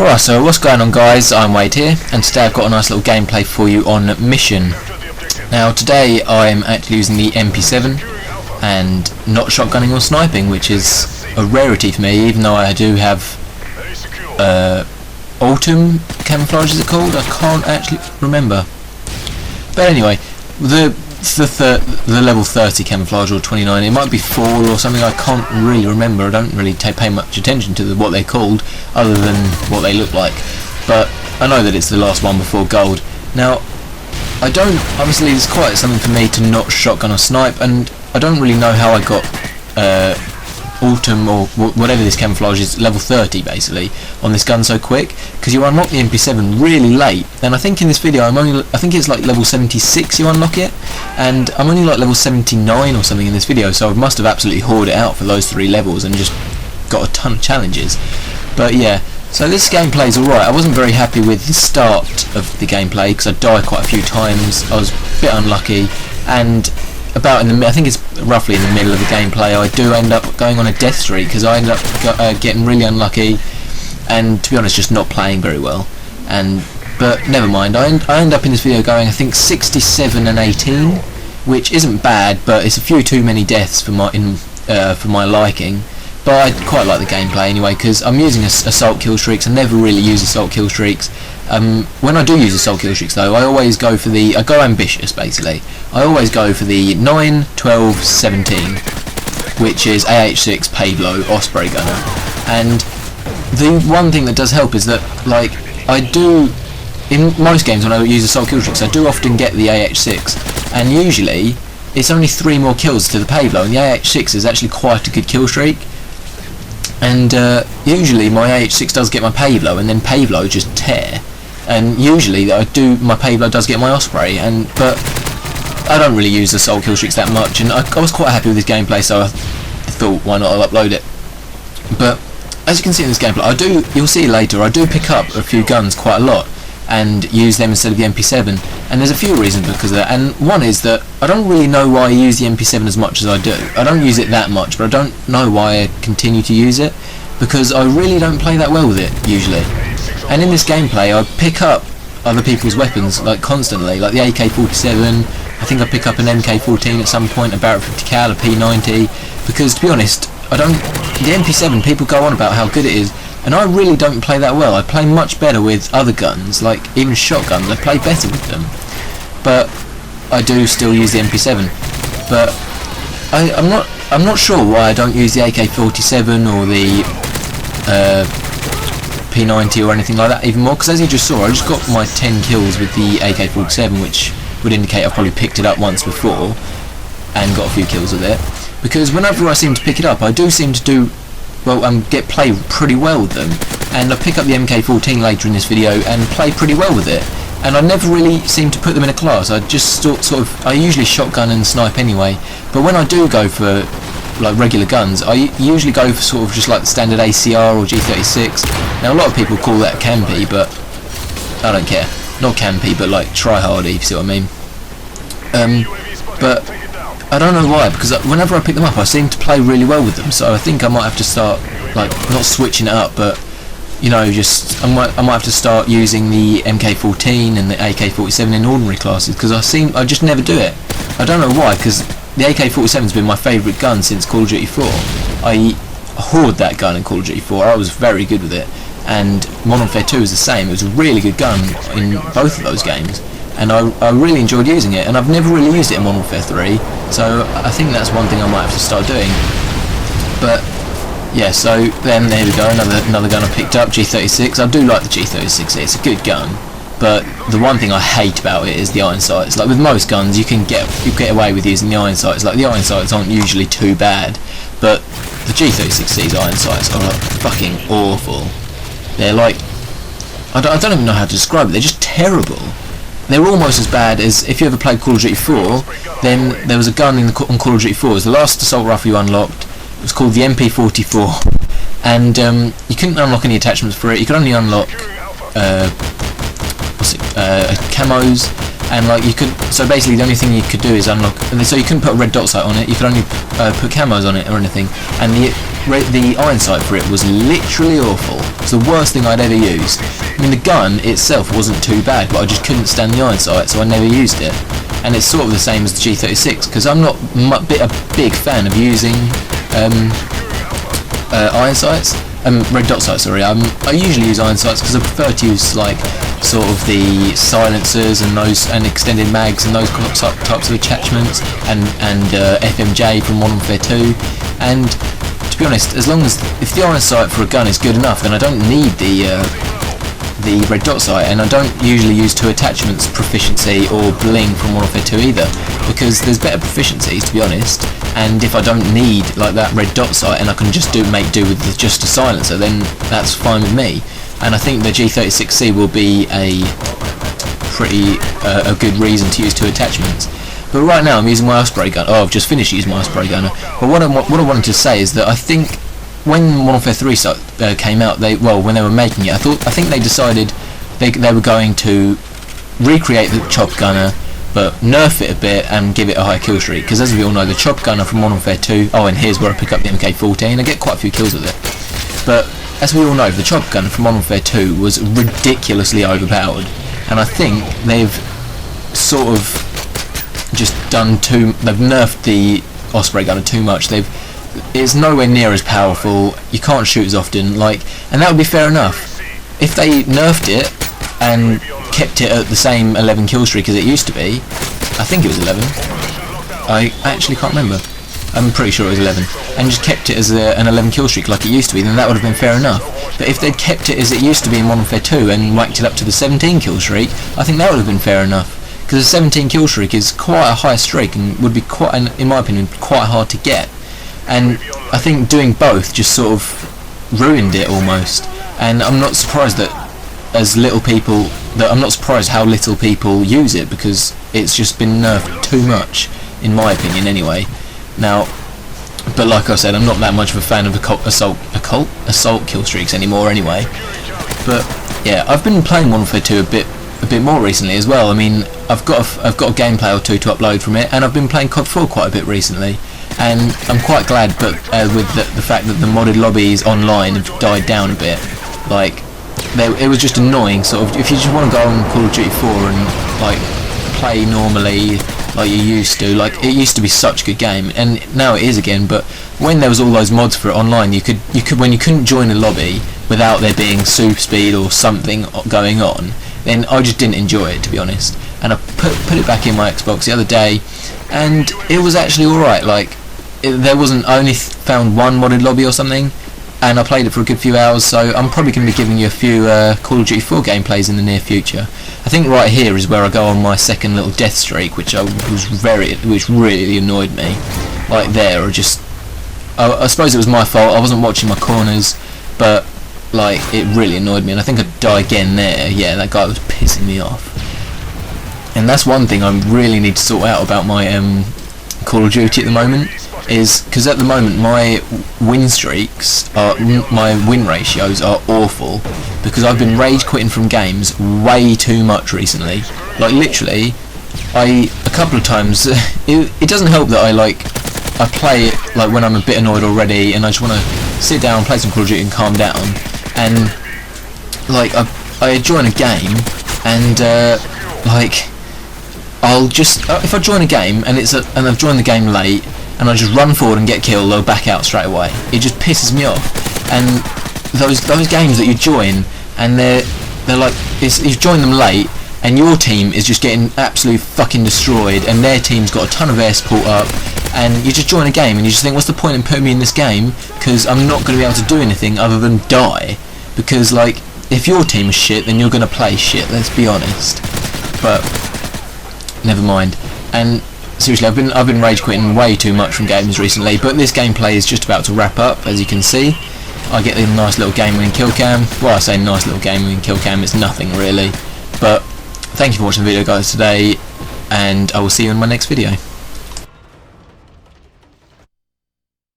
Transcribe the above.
Alright, so what's going on, guys? I'm Wade here, and today I've got a nice little gameplay for you on Mission. Now today I'm actually using the MP7 and not shotgunning or sniping, which is a rarity for me, even though I do have autumn camouflage, is it called? I can't actually remember. But anyway, the level 30 camouflage or 29, it might be 4 or something, I can't really remember. I don't really pay much attention to what they're called other than what they look like, but I know that it's the last one before gold. Now I don't, obviously it's quite something for me to not shotgun or snipe, and I don't really know how I got autumn or whatever this camouflage is, level 30 basically, on this gun so quick, because you unlock the MP7 really late, and I think in this video I think it's like level 76 you unlock it, and I'm only like level 79 or something in this video, so I must have absolutely hoarded it out for those 3 levels and just got a ton of challenges. But yeah, so this gameplay is alright. I wasn't very happy with the start of the gameplay because I died quite a few times. I was a bit unlucky, and about I think it's roughly in the middle of the gameplay, I do end up going on a death streak because I end up getting really unlucky, and to be honest, just not playing very well. But never mind. I end up in this video going, I think, 67 and 18, which isn't bad, but it's a few too many deaths for my liking. But I quite like the gameplay anyway, because I'm using assault kill streaks. I never really use assault kill streaks. When I do use assault kill streaks though, I always go for I go ambitious basically. I always go for the 9, 12, 17, which is AH6 Pablo Osprey gunner. And the one thing that does help is that, like, I do, in most games when I use assault kill streaks, I do often get the AH6, and usually it's only 3 more kills to the Pablo, and the AH6 is actually quite a good kill streak. And usually my AH6 does get my Pablo, and then Pablo just tear. And usually my Pablo does get my Osprey, but I don't really use assault kill streaks that much, and I was quite happy with this gameplay, so I thought, why not, I'll upload it. But as you can see in this gameplay, you'll see later, I do pick up a few guns quite a lot and use them instead of the MP7, and there's a few reasons because of that. And one is that I don't really know why I use the MP7 as much as I do. I don't use it that much, but I don't know why I continue to use it, because I really don't play that well with it usually. And in this gameplay I pick up other people's weapons like constantly, like the AK-47, I think I pick up an MK14 at some point, a Barrett 50 cal, a P90, because to be honest, the MP7, people go on about how good it is, and I really don't play that well. I play much better with other guns, like even shotguns. I play better with them, but I do still use the MP7. But I'm not sure why I don't use the AK-47 or the P90 or anything like that even more, because as you just saw, I just got my 10 kills with the AK-47, which would indicate I've probably picked it up once before and got a few kills with it. Because whenever I seem to pick it up, I do seem to play pretty well with them, and I pick up the MK14 later in this video and play pretty well with it, and I never really seem to put them in a class. I just I usually shotgun and snipe anyway, but when I do go for like regular guns, I usually go for sort of just like the standard ACR or G36. Now a lot of people call that campy, but I don't care. Not campy, but like try-hardy, if you see what I mean. But I don't know why, because whenever I pick them up I seem to play really well with them, so I think I might have to start, like, not switching it up, but you know, just I might have to start using the MK14 and the AK-47 in ordinary classes, because I just never do it. I don't know why, because the AK-47 has been my favourite gun since Call of Duty 4. I hoard that gun in Call of Duty 4. I was very good with it, and Modern Warfare 2 is the same. It was a really good gun in both of those games, and I really enjoyed using it, and I've never really used it in Modern Warfare 3, so I think that's one thing I might have to start doing. But yeah, so then there we go, another gun I picked up, G36. I do like the G36, it's a good gun, but the one thing I hate about it is the iron sights. Like with most guns, you get away with using the iron sights. Like the iron sights aren't usually too bad, but the G36C's iron sights are fucking awful. They're like, I don't even know how to describe it, they're just terrible. They're almost as bad as, if you ever played Call of Duty 4, then there was a gun on Call of Duty 4, it was the last assault rifle you unlocked. It was called the MP44, and you couldn't unlock any attachments for it. You could only unlock camos, and like you could, so basically the only thing you could do is unlock, so you couldn't put a red dot sight on it, you could only put camos on it or anything, and the iron sight for it was literally awful. It's the worst thing I'd ever used. I mean, the gun itself wasn't too bad, but I just couldn't stand the iron sight, so I never used it. And it's sort of the same as the G36, because I'm not a big fan of using iron sights, red dot sights, sorry. I usually use iron sights because I prefer to use like sort of the silencers and those, and extended mags and those types of attachments, and FMJ from Modern Warfare 2. And to be honest, as long as if the iron sight for a gun is good enough, then I don't need the red dot sight, and I don't usually use two attachments proficiency or bling from Modern Warfare 2 either, because there's better proficiencies, to be honest. And if I don't need like that red dot sight and I can just make do with just a silencer, then that's fine with me. And I think the G36C will be a pretty a good reason to use two attachments. But right now I'm using my Osprey gun. Oh, I've just finished using my Osprey gunner. But what I wanted to say is that I think when Modern Warfare 3 came out, when they were making it, I think they decided they were going to recreate the chop gunner, but nerf it a bit and give it a high kill streak. Because as we all know, the chop gunner from Modern Warfare 2, oh, and here's where I pick up the MK14. I get quite a few kills with it. But as we all know, the chop gunner from Modern Warfare 2 was ridiculously overpowered, and I think they've sort of just they've nerfed the Osprey gunner too much. It's nowhere near as powerful, you can't shoot as often, and that would be fair enough. If they nerfed it and kept it at the same 11 kill streak as it used to be, I think it was 11, I actually can't remember, I'm pretty sure it was 11, and just kept it as an 11 kill streak like it used to be, then that would have been fair enough. But if they'd kept it as it used to be in Modern Warfare 2 and whacked it up to the 17 kill streak, I think that would have been fair enough. Because a 17 kill streak is quite a high streak and would be quite, in my opinion, quite hard to get. And I think doing both just sort of ruined it almost. And I'm not surprised that I'm not surprised how little people use it, because it's just been nerfed too much, in my opinion anyway. Now, but like I said, I'm not that much of a fan of assault kill streaks anymore anyway. But yeah, I've been playing Modern Warfare 2 a bit more recently as well. I mean, I've got a gameplay or two to upload from it, and I've been playing COD 4 quite a bit recently, and I'm quite glad. But with the fact that the modded lobbies online have died down a bit, it was just annoying. Sort of, if you just want to go on Call of Duty 4 and play normally like you used to, it used to be such a good game, and now it is again. But when there was all those mods for it online, you could when you couldn't join a lobby without there being super speed or something going on, then I just didn't enjoy it, to be honest. And I put it back in my Xbox the other day, and it was actually alright. There wasn't, I only found one modded lobby or something, and I played it for a good few hours, so I'm probably going to be giving you a few Call of Duty 4 gameplays in the near future. I think right here is where I go on my second little death streak, which really annoyed me. I suppose it was my fault, I wasn't watching my corners, but it really annoyed me, and I think I'd die again there. Yeah, that guy was pissing me off. And that's one thing I really need to sort out about my Call of Duty at the moment, is because at the moment my win ratios are awful, because I've been rage quitting from games way too much recently. Literally, a couple of times, it doesn't help that I play it when I'm a bit annoyed already, and I just want to sit down, play some Call of Duty and calm down. And I join a game, and I'll just if I join a game and and I've joined the game late, and I just run forward and get killed, I'll back out straight away. It just pisses me off. And those games that you join, and you've joined them late, and your team is just getting absolutely fucking destroyed, and their team's got a ton of air support up, and you just join a game and you just think, what's the point in putting me in this game, because I'm not going to be able to do anything other than die. Because if your team is shit, then you're going to play shit, let's be honest. But never mind. And seriously, I've been rage quitting way too much from games recently, but this gameplay is just about to wrap up. As you can see, I get a nice little game winning kill cam. Well, I say nice little game winning kill cam, it's nothing really. But thank you for watching the video, guys, today, and I will see you in my next video.